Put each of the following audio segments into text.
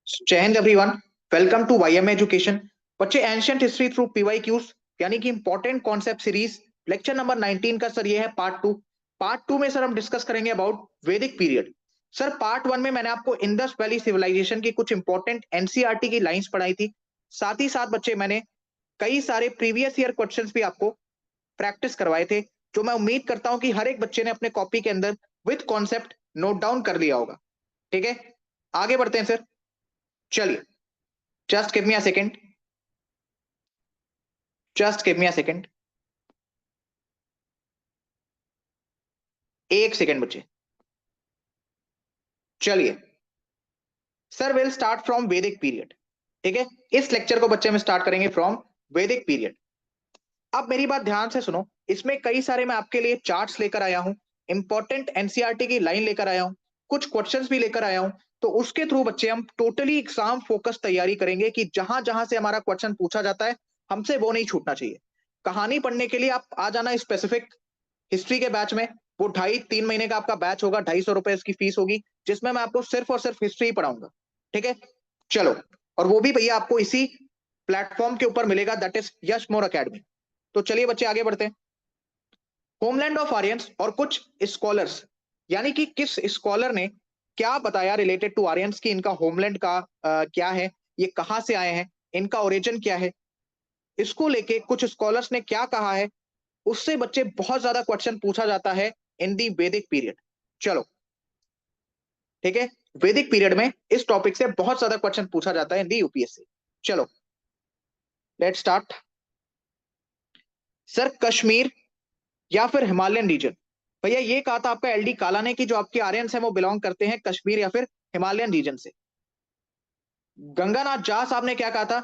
जय हिंद everyone, welcome to YM education. बच्चे एंशिएंट हिस्ट्री थ्रू पीवाईक्यूज यानी कि important concept series lecture number 19 का सर ये है पार्ट 2 में सर हम डिस्कस करेंगे अबाउट वैदिक पीरियड। सर पार्ट 1 में मैंने आपको इंडस वैली सिविलाइजेशन की कुछ इंपॉर्टेंट एनसीईआरटी की लाइंस पढ़ाई थी। साथ ही साथ बच्चे मैंने कई सारे प्रीवियस ईयर क्वेश्चंस भी आपको प्रैक्टिस करवाए थे, जो मैं उम्मीद करता हूं कि हर एक बच्चे ने अपने कॉपी के अंदर विद कॉन्सेप्ट नोट डाउन कर लिया होगा। ठीक है, आगे बढ़ते हैं सर। चलिए, just give me a second, just give me a second, एक सेकेंड बच्चे। चलिए सर, विल स्टार्ट फ्रॉम वैदिक पीरियड। ठीक है, इस लेक्चर को बच्चे में स्टार्ट करेंगे फ्रॉम वैदिक पीरियड। अब मेरी बात ध्यान से सुनो, इसमें कई सारे मैं आपके लिए चार्ट्स लेकर आया हूं, इंपॉर्टेंट एनसीईआरटी की लाइन लेकर आया हूं, कुछ क्वेश्चंस भी लेकर आया हूं। तो उसके थ्रू बच्चे हम टोटली एग्जाम फोकस तैयारी करेंगे कि जहां जहां से हमारा क्वेश्चन पूछा जाता है हमसे वो नहीं छूटना चाहिए। कहानी पढ़ने के लिए आप आ जाना स्पेसिफिक हिस्ट्री के बैच में। वो 2.5-3 महीने का आपका बैच होगा, 250 रुपए इसकी फीस होगी, जिसमें मैं आपको सिर्फ और सिर्फ हिस्ट्री ही पढ़ाऊंगा। ठीक है, चलो, और वो भी भैया आपको इसी प्लेटफॉर्म के ऊपर मिलेगा, that is Yash more academy. तो चलिए बच्चे आगे बढ़ते हैं। होमलैंड ऑफ आर्यंस और कुछ स्कॉलर्स, यानी कि किस स्कॉलर ने क्या बताया रिलेटेड टू आर्यंस की इनका होमलैंड का क्या है, ये कहां से आए हैं, इनका ओरिजिन क्या है, इसको लेके कुछ स्कॉलर्स ने क्या कहा है, उससे बच्चे बहुत ज्यादा क्वेश्चन पूछा जाता है इन दी वैदिक पीरियड। चलो ठीक है, वैदिक पीरियड में इस टॉपिक से बहुत ज्यादा क्वेश्चन पूछा जाता है इन दी यूपीएससी। चलो लेट्स स्टार्ट। सर कश्मीर या फिर हिमालयन रीजन, भैया ये कहा था आपका एलडी काला ने कि जो आपके आर्यंस हैं वो बिलोंग करते हैं कश्मीर या फिर हिमालयन रीजन से। गंगानाथ झा साहब ने क्या कहा था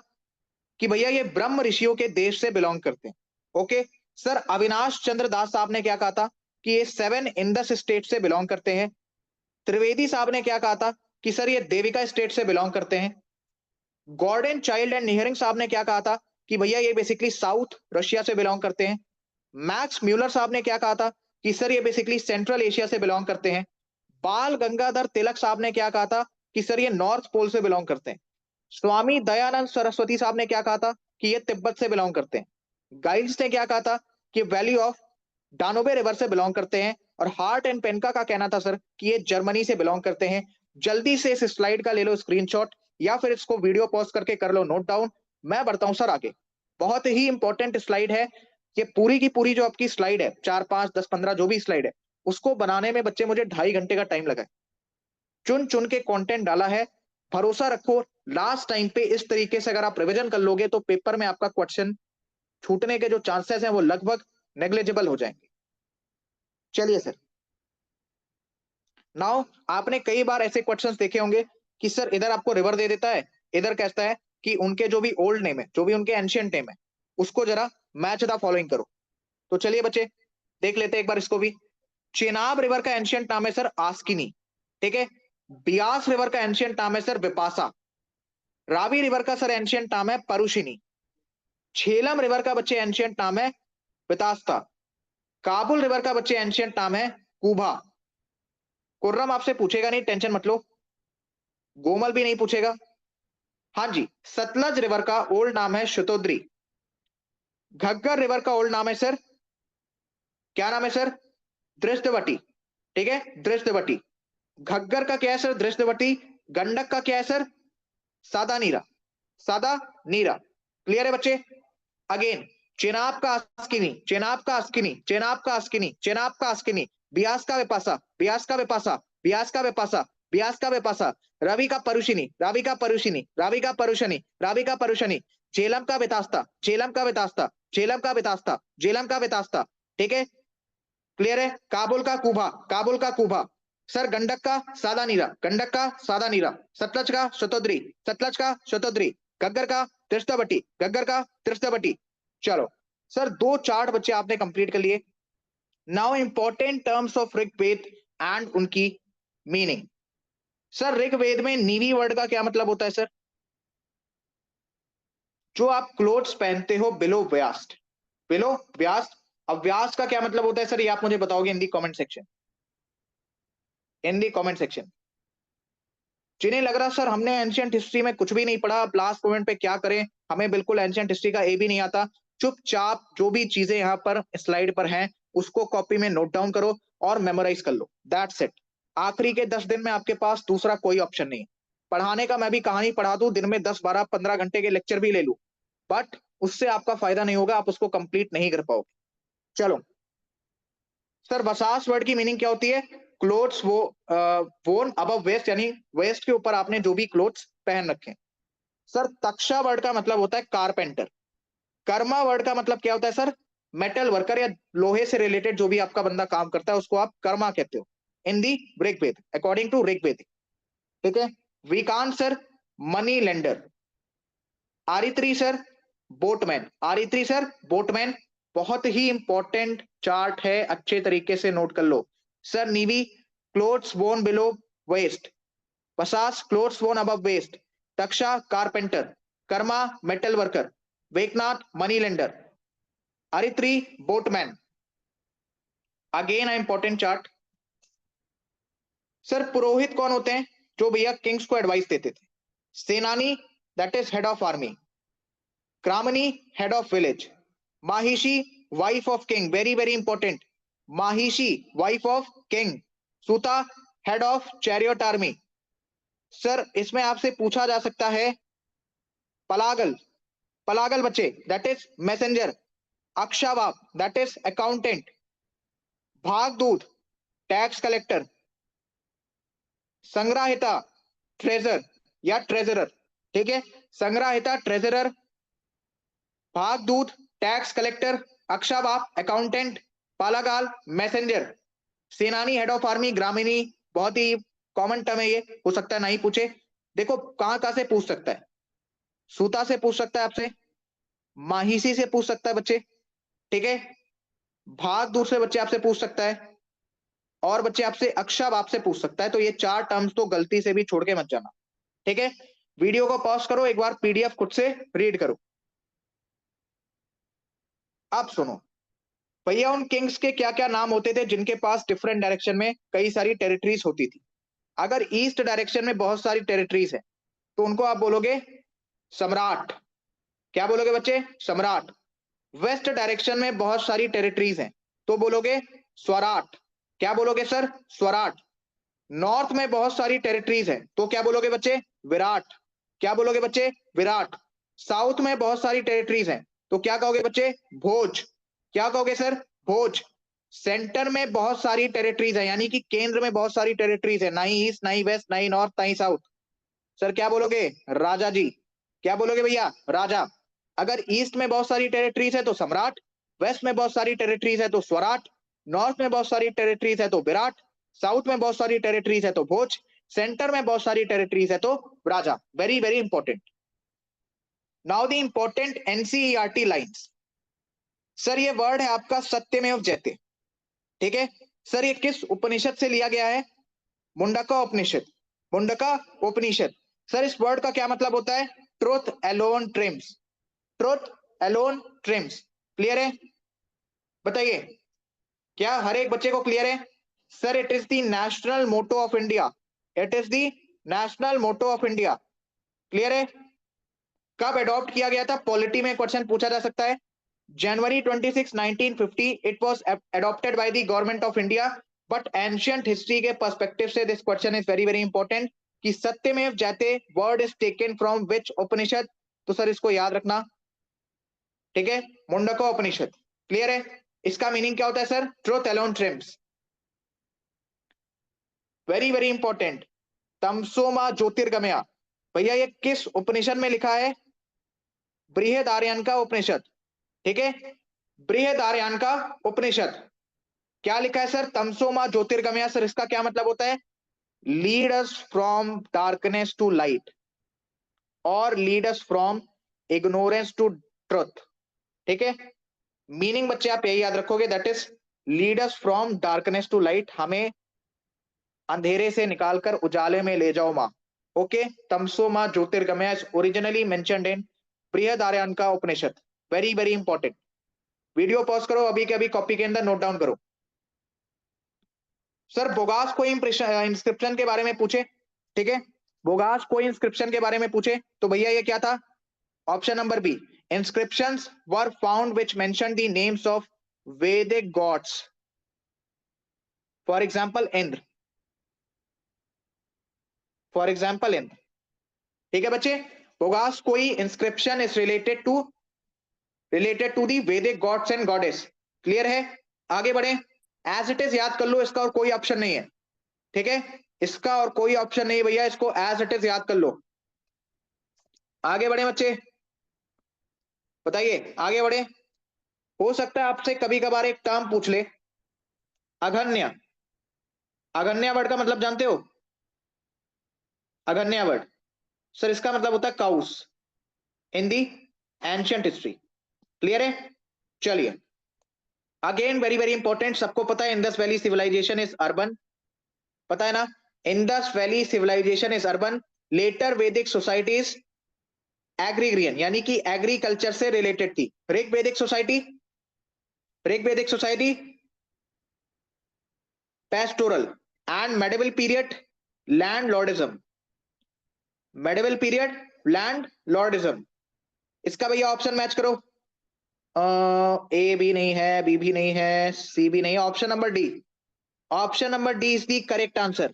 कि भैया ये ब्रह्म ऋषियों के देश से बिलोंग करते हैं। ओके, सर अविनाश चंद्र दास साहब ने क्या कहा था कि ये 7 इंडस स्टेट से बिलोंग करते हैं। त्रिवेदी साहब ने क्या कहा था कि सर ये देविका स्टेट से बिलोंग करते हैं। गॉर्डन चाइल्ड एंड निहरिंग साहब ने क्या कहा था कि भैया ये बेसिकली साउथ रशिया से बिलोंग करते हैं। मैक्स म्यूलर साहब ने क्या कहा था कि सर ये बेसिकली सेंट्रल एशिया से बिलोंग करते हैं। बाल गंगाधर तिलक साहब ने क्या कहा था कि सर ये नॉर्थ पोल से बिलोंग करते हैं। स्वामी दयानंद सरस्वती साहब ने क्या कहा था कि ये तिब्बत से बिलोंग करते हैं। गाइड्स ने क्या कहा था कि वैली ऑफ डानोबे रिवर से बिलोंग करते हैं। और हार्ट एंड पेनका का कहना था सर कि ये जर्मनी से बिलोंग करते हैं। जल्दी से इस स्लाइड का ले लो स्क्रीनशॉट या फिर इसको वीडियो पॉज करके कर लो नोट डाउन। मैं बढ़ता हूं सर आगे, बहुत ही इंपॉर्टेंट स्लाइड है ये। पूरी की पूरी जो आपकी स्लाइड है, 4 5 10 15 जो भी स्लाइड है, उसको बनाने में बच्चे मुझे 2.5 घंटे का टाइम लगा है। चुन चुन के कंटेंट डाला है। भरोसा रखो, लास्ट टाइम पे इस तरीके से अगर आप रिवीजन कर लोगे तो पेपर में आपका क्वेश्चन छूटने के जो चांसेस हैं वो लगभग नेग्लिजिबल हो जाएंगे। चलिए सर, नाउ आपने कई बार ऐसे क्वेश्चंस देखे होंगे कि सर इधर आपको रिवर दे देता है, इधर कहता है कि उनके जो भी ओल्ड नेम है, जो भी उनके एंशियंट नेम है, उसको जरा मैच द फॉलोइंग करो। तो चलिए बच्चे देख लेते हैं एक बार इसको भी। चेनाब रिवर का एंशियंट नाम है सर आस्किनी। ठीक है, बियास रिवर का एंशियंट नाम है सर बिपासा। रावी रिवर का सर एंशियंट नाम है परुशिनी। झेलम रिवर का बच्चे एंशियंट नाम है वितास्ता। काबुल रिवर का बच्चे एंशियंट नाम है कुबा। कुर्रम आपसे पूछेगा नहीं, टेंशन मत लो। गोमल भी नहीं पूछेगा। हाँ जी, सतलज रिवर का ओल्ड नाम है शतोद्री। घग्गर रिवर का ओल्ड नाम है सर, क्या नाम है सर? दृष्टवटी। ठीक है, दृष्टवटी। घग्गर का क्या है सर? दृष्टवटी। गंडक का क्या है सर? सादा नीरा। सादा नीरा। क्लियर है बच्चे? अगेन, चेनाब का अस्किनी, चेनाब का अस्किनी, चेनाब का अस्किनी, चेनाब का अस्किनी। बियास का विपासा, बियास का विपासा, बियास का विपासा, बियास का विपासा। रवि का परुशिनी, रावि का परुशिनी, रावि का परुशनी, रावि का परुशनी। झेलम का वितास्ता, झेलम का वितास्ता, झेलम का वितास्ता, झेलम का वितास्ता। ठीक है, क्लियर है? काबुल का कुबा, काबुल का कुबा। सर गंडक का सादा नीरा, गंडक का सादा नीरा। सतलज का शतोद्री, सतलज का शतोद्री। घग्गर का त्रिस्तवटी, घग्गर का त्रिस्तवटी। चलो सर, 2 चार्ट बच्चे आपने कंप्लीट कर लिए। Now important terms of Rigveda and उनकी मीनिंग। सर ऋग्वेद में नीवी वर्ड का क्या मतलब होता है सर? जो आप क्लोथ्स पहनते हो बिलो व्यास्ट, बिलो व्यास्ट। अब व्यास का क्या मतलब होता है सर, ये आप मुझे बताओगे इन दी कमेंट सेक्शन, इन दी कमेंट सेक्शन। जिन्हें लग रहा सर हमने एंशियंट हिस्ट्री में कुछ भी नहीं पढ़ा, अब लास्ट मोमेंट पे क्या करें, हमें बिल्कुल एंशियंट हिस्ट्री का ए भी नहीं आता, चुपचाप जो भी चीजें यहाँ पर स्लाइड पर हैं उसको कॉपी में नोट डाउन करो और मेमोराइज कर लो, दैट्स इट। आखिरी के 10 दिन में आपके पास दूसरा कोई ऑप्शन नहीं है। पढ़ाने का मैं भी कहानी पढ़ा दूं, दिन में 10 12 15 घंटे के लेक्चर भी ले लूं, बट उससे आपका फायदा नहीं होगा, आप उसको कंप्लीट नहीं कर पाओगे। चलो सर, वसास वर्ड की मीनिंग क्या होती है? क्लोथ्स वो वोन अबव वेस्ट, यानी वेस्ट के ऊपर आपने जो भी क्लोथ्स पहन रखे। सर तक्षा वर्ड का मतलब होता है कारपेंटर। कर्मा वर्ड का मतलब क्या होता है सर? मेटल वर्कर या लोहे से रिलेटेड जो भी आपका बंदा काम करता है उसको आप कर्मा कहते हो in the Rigveda, according to Rigveda. ठीक है। विकांत सर मनी लेंडर। आरित्री सर बोटमैन। आरित्री सर बोटमैन, बहुत ही इंपॉर्टेंट चार्ट है, अच्छे तरीके से नोट कर लो। सर नीवी क्लोथ्स बोन बिलो वेस्ट। वसास क्लोथ्स बोन अबव वेस्ट। तक्षा कारपेंटर। कर्मा मेटल वर्कर। वेकनाथ मनी लेंडर। अरित्री boatman. Again a important chart. Sir पुरोहित कौन होते हैं? जो भैया किंग्स को एडवाइस देते थे। सेनानी that is head of army. क्रामनी हेड ऑफ विलेज। माहिशी wife of king, very very important, माहिशी वाइफ ऑफ किंग। सूता head of chariot army. Sir इसमें आपसे पूछा जा सकता है पलागल, पलागल बच्चे दैट इज मैसेंजर। अक्षावाप दैट इज अकाउंटेंट। भागदूत टैक्स कलेक्टर। संग्राहिता ट्रेजर या ट्रेजरर। ठीक है, संग्राहिता ट्रेजरर, भागदूत टैक्स कलेक्टर, अक्षावाप अकाउंटेंट, पालागाल मैसेंजर, सेनानी हेड ऑफ आर्मी, ग्रामीणी बहुत ही कॉमन टर्म है, ये हो सकता है नहीं पूछे। देखो कहां कहां से पूछ सकता है, सूता से पूछ सकता है आपसे, माहिसी से पूछ सकता है बच्चे, ठीक है, भागदूत से बच्चे आपसे पूछ सकता है, और बच्चे आपसे अक्षावाप से पूछ सकता है। तो ये चार टर्म्स तो गलती से भी छोड़ के मत जाना। ठीक है, वीडियो को पॉज करो, एक बार पीडीएफ खुद से रीड करो। अब सुनो भैया, उन किंग्स के क्या क्या नाम होते थे जिनके पास डिफरेंट डायरेक्शन में कई सारी टेरिटरीज होती थी? अगर ईस्ट डायरेक्शन में बहुत सारी टेरिटरीज है तो उनको आप बोलोगे सम्राट। क्या बोलोगे बच्चे? सम्राट। वेस्ट डायरेक्शन में बहुत सारी टेरिटरीज हैं तो बोलोगे स्वराट। क्या बोलोगे सर? स्वराट। नॉर्थ में बहुत सारी टेरिटरीज हैं तो क्या बोलोगे बच्चे? विराट। क्या बोलोगे बच्चे? विराट। साउथ में बहुत सारी टेरिटरीज हैं तो क्या कहोगे बच्चे? भोज। क्या कहोगे सर? भोज। सेंटर में बहुत सारी टेरिटरीज है, यानी कि केंद्र में बहुत सारी टेरिटरीज है, ना ही ईस्ट ना ही वेस्ट ना ही नॉर्थ ना ही साउथ। सर क्या बोलोगे? राजा जी। क्या बोलोगे भैया? राजा। अगर ईस्ट में बहुत सारी टेरिटरीज है तो सम्राट, वेस्ट में बहुत सारी टेरिटरीज है तो स्वराट, नॉर्थ में बहुत सारी टेरिटरीज है तो विराट, साउथ में बहुत सारी टेरिटरीज है तो भोज, सेंटर में बहुत सारी टेरिटरीज है तो राजा। Very very important. Now the important NCERT lines. Sir ये वर्ड है आपका सत्यमेव जयते। ठीक है सर, ये किस उपनिषद से लिया गया है? मुंडका उपनिषद। मुंडका उपनिषद। सर इस वर्ड का क्या मतलब होता है? Truth alone triumphs. Truth alone triumphs. Clear है? बताइए, क्या हर एक बच्चे को क्लियर है? Sir it is the national motto of India. It is the national motto of India. Clear है? कब अडॉप्ट किया गया था? पॉलिटी में क्वेश्चन पूछा जा सकता है। January 26, 1950 it was adopted by the government of India, but ancient history के perspective से this question is very very important कि सत्यमेव जयते word is taken from which उपनिषद? तो सर इसको याद रखना, ठीक है, मुंडका उपनिषद। क्लियर है? इसका मीनिंग क्या होता है sir? Truth alone triumphs. Very very important. तमसोमा ज्योतिर्गमया, भैया ये किस उपनिषद में लिखा है? बृहदारण्यक उपनिषद। ठीक है, बृहदारण्यक उपनिषद। क्या लिखा है सर? तमसोमा ज्योतिर्गमया। सर इसका क्या मतलब होता है? Lead us from darkness to light और lead us from ignorance to truth. ठीक है, मीनिंग बच्चे आप यही याद रखोगे, that is lead us from darkness to light, हमें अंधेरे से निकालकर उजाले में ले जाओ मां। ओके, तमसो मां ज्योतिर्गमय is originally mentioned in Brihadaranyaka Upanishad. Very very important. Video pause करो, अभी के अभी कॉपी के अंदर नोट डाउन करो। सर बोगास को इंस्क्रिप्शन के बारे में पूछे, ठीक है, बोगास कोई इंस्क्रिप्शन के बारे में पूछे तो भैया ये क्या था, option number B, inscriptions were found which mentioned the names of Vedic gods. For example, Indra. For example, Indra. ठीक है बच्चे, Boghazkoi inscription is related to the Vedic gods and goddess. Clear है? आगे बढ़े, as it is याद कर लो, इसका और कोई ऑप्शन नहीं है। ठीक है, इसका और कोई ऑप्शन नहीं भैया, इसको एज इट इज याद कर लो। आगे बढ़े बच्चे, बताइए आगे बढ़े। हो सकता है आपसे कभी कभार एक टर्म पूछ ले, अघन्य। अघन्य वर्ड का मतलब जानते हो? अघन्य वर्ड सर, इसका मतलब होता है cows in the ancient history. Clear है? चलिए, अगेन वेरी वेरी इंपॉर्टेंट, सबको पता है Indus valley civilization is urban, पता है ना? Indus valley civilization is urban. Later Vedic societies agrarian, यानी कि एग्रीकल्चर से रिलेटेड थी। Rig Vedic society pastoral, and medieval period landlordism. Medieval period landlordism, इसका भैया ऑप्शन मैच करो। ए भी नहीं है, बी भी नहीं है, सी भी नहीं है, option number D. Option number D is the correct answer.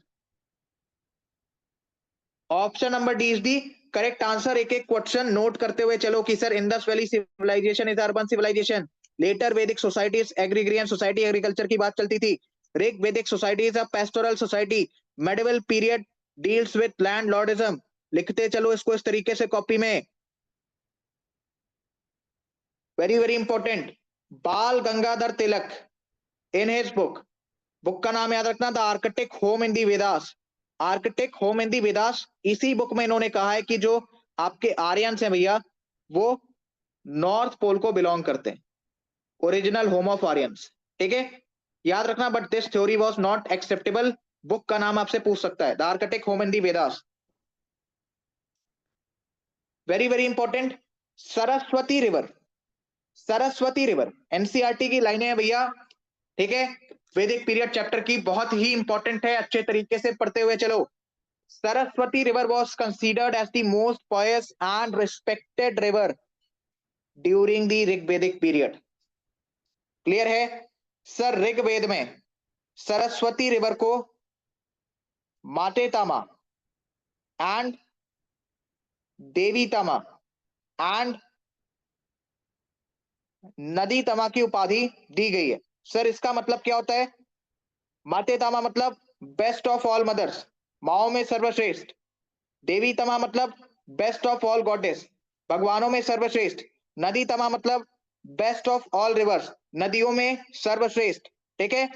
Option number D is the correct answer. एक एक क्वेश्चन नोट करते हुए चलो कि sir Indus valley civilization is urban civilization, later Vedic societies agrarian society, agriculture की बात चलती थी। Rig Vedic society is a pastoral society, medieval period deals with landlordism. लिखते चलो इसको इस तरीके से कॉपी में, very very important. Bal Gangadhar Tilak in his book का नाम याद रखना, the arctic home in the Vedas. Arctic home in the Vedas, इसी बुक में इन्होंने कहा है कि जो आपके आर्यंस हैं भैया, वो नॉर्थ पोल को बिलोंग करते हैं, ओरिजिनल होम ऑफ आर्यंस। ठीक है, याद रखना, but this theory was not acceptable. Book का नाम आपसे पूछ सकता है, the arctic home in the Vedas. Very very important, Saraswati river, Saraswati river NCERT की लाइनें हैं भैया। ठीक है, वैदिक पीरियड चैप्टर की, बहुत ही इंपॉर्टेंट है, अच्छे तरीके से पढ़ते हुए चलो। Saraswati river was considered as the most pious and respected river during the Rigvedic period. Clear है? सर ऋग्वेद में सरस्वती रिवर को माते तामा एंड देवी तमा एंड नदी तमा की उपाधि दी गई है। सर इसका मतलब क्या होता है? माते तामा मतलब बेस्ट ऑफ ऑल मदर्स, माओ में सर्वश्रेष्ठ। देवी तमा मतलब बेस्ट ऑफ ऑल गॉडेस, भगवानों में सर्वश्रेष्ठ। नदी तमा मतलब बेस्ट ऑफ ऑल रिवर्स, नदियों में सर्वश्रेष्ठ। ठीक है,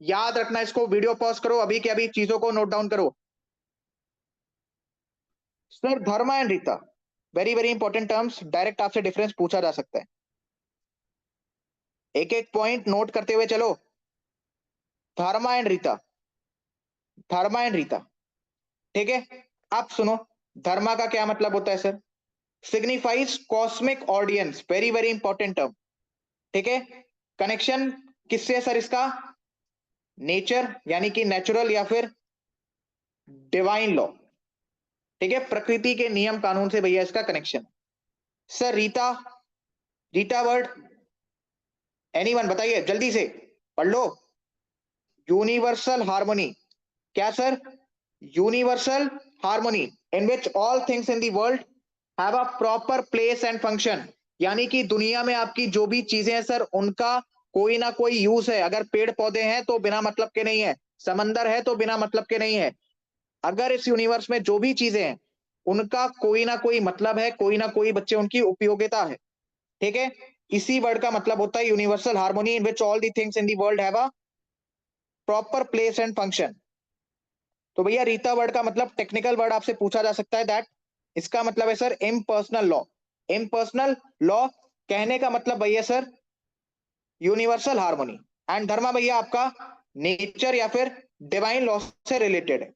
याद रखना इसको, वीडियो पॉज करो, अभी के अभी चीजों को नोट डाउन करो। Sir Dharma and Rita, very very important terms, direct आपसे डिफरेंस पूछा जा सकता है। एक एक पॉइंट नोट करते हुए चलो। Dharma and rita, dharma and rita. ठीक है, आप सुनो, धर्मा का क्या मतलब होता है sir? Signifies cosmic audience, very very important term. ठीक है, कनेक्शन किससे है सर इसका? नेचर यानी कि नेचुरल या फिर डिवाइन लॉ। ठीक है, प्रकृति के नियम कानून से भैया इसका connection. Sir Rita, Rita word anyone बताइए जल्दी से, पढ़ लो। यूनिवर्सल हार्मोनी, क्या sir? Universal harmony in which all things in the world have a proper place and function, यानी कि दुनिया में आपकी जो भी चीजें हैं सर, उनका कोई ना कोई यूज है। अगर पेड़ पौधे हैं तो बिना मतलब के नहीं है, समंदर है तो बिना मतलब के नहीं है। अगर इस यूनिवर्स में जो भी चीजें हैं, उनका कोई ना कोई मतलब है, कोई ना कोई बच्चे उनकी उपयोगिता है। ठीक है, इसी वर्ड का मतलब होता है universal harmony in which all the things in the world have a proper place and function. तो भैया रीता वर्ड का मतलब, टेक्निकल वर्ड आपसे पूछा जा सकता है, दैट इसका मतलब है sir impersonal law. Impersonal law कहने का मतलब भैया सर यूनिवर्सल हार्मोनी। एंड धर्मा भैया आपका नेचर या फिर डिवाइन लॉ से रिलेटेड है।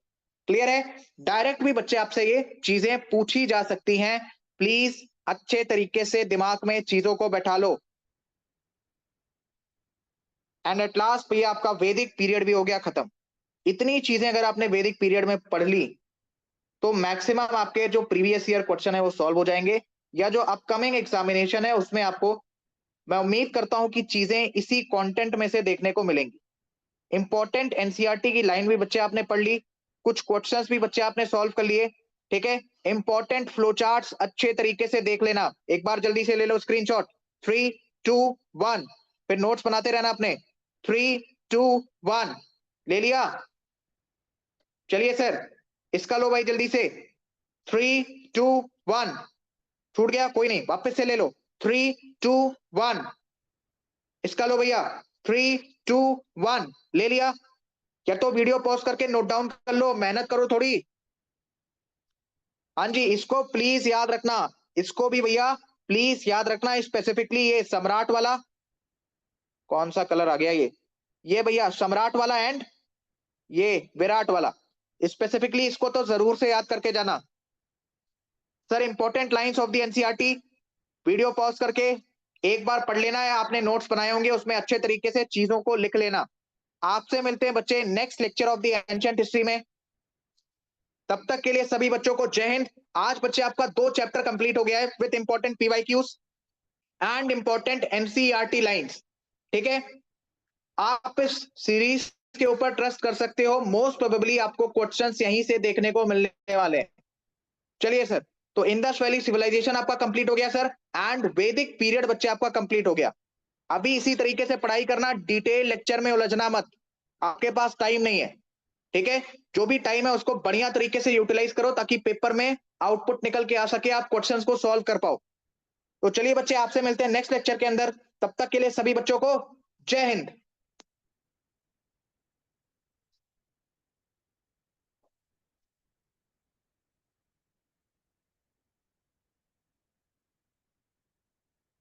क्लियर है? डायरेक्ट भी बच्चे आपसे ये चीजें पूछी जा सकती हैं, प्लीज अच्छे तरीके से दिमाग में चीजों को बैठा लो। एंड एट लास्ट भैया आपका वैदिक पीरियड भी हो गया खत्म। इतनी चीजें अगर आपने वैदिक पीरियड में पढ़ ली तो मैक्सिमम आपके जो प्रीवियस ईयर क्वेश्चन है वो सॉल्व हो जाएंगे, या जो अपकमिंग एग्जामिनेशन है उसमें आपको मैं उम्मीद करता हूं कि चीजें इसी कंटेंट में से देखने को मिलेंगी। इंपॉर्टेंट एनसीईआरटी की लाइन भी बच्चे आपने पढ़ ली, कुछ क्वेश्चंस भी बच्चे आपने सॉल्व कर लिए, ठीक है। इंपॉर्टेंट फ्लो चार्ट्स अच्छे तरीके से देख लेना, एक बार जल्दी से ले लो स्क्रीनशॉट। 3 2 1, फिर नोट्स बनाते रहना अपने। 3 2 1 ले लिया? चलिए सर, इसका लो भाई जल्दी से। 3 2 1, छूट गया कोई नहीं, वापस से ले लो। 3 2 1, इसका लो भैया। 3 2 1 ले लिया? या तो वीडियो पॉज करके नोट डाउन कर लो, मेहनत करो थोड़ी। हाँ जी, इसको प्लीज याद रखना, इसको भी भैया प्लीज याद रखना, स्पेसिफिकली ये सम्राट वाला, कौन सा कलर आ गया ये भैया सम्राट वाला एंड ये विराट वाला, स्पेसिफिकली इसको तो जरूर से याद करके जाना। Sir important lines of the NCERT video pause करके एक बार पढ़ लेना है, आपने नोट्स बनाए होंगे उसमें अच्छे तरीके से चीजों को लिख लेना। आपसे मिलते हैं बच्चे next lecture of the ancient history में, तब तक के लिए सभी बच्चों को जय हिंद। आज बच्चे आपका 2 चैप्टर कंप्लीट हो गया है with important PYQs and important NCERT lines, ठीक है। आप इस सीरीज के ऊपर ट्रस्ट कर सकते हो, मोस्ट प्रोबेबली आपको क्वेश्चंस यहीं से देखने को मिलने वाले हैं। चलिए सर, तो इंडस वैली सिविलाइजेशन आपका कंप्लीट हो गया सर, एंड वैदिक पीरियड बच्चे आपका कंप्लीट हो गया। अभी इसी तरीके से पढ़ाई करना, डिटेल लेक्चर में उलझना मत, आपके पास टाइम नहीं है, ठीक है। जो भी टाइम है उसको बढ़िया तरीके से यूटिलाइज करो ताकि पेपर में आउटपुट निकल के आ सके, आप क्वेश्चंस को सॉल्व कर पाओ। तो चलिए बच्चे, आपसे मिलते हैं नेक्स्ट लेक्चर के अंदर, तब तक के लिए सभी बच्चों को जय हिंद।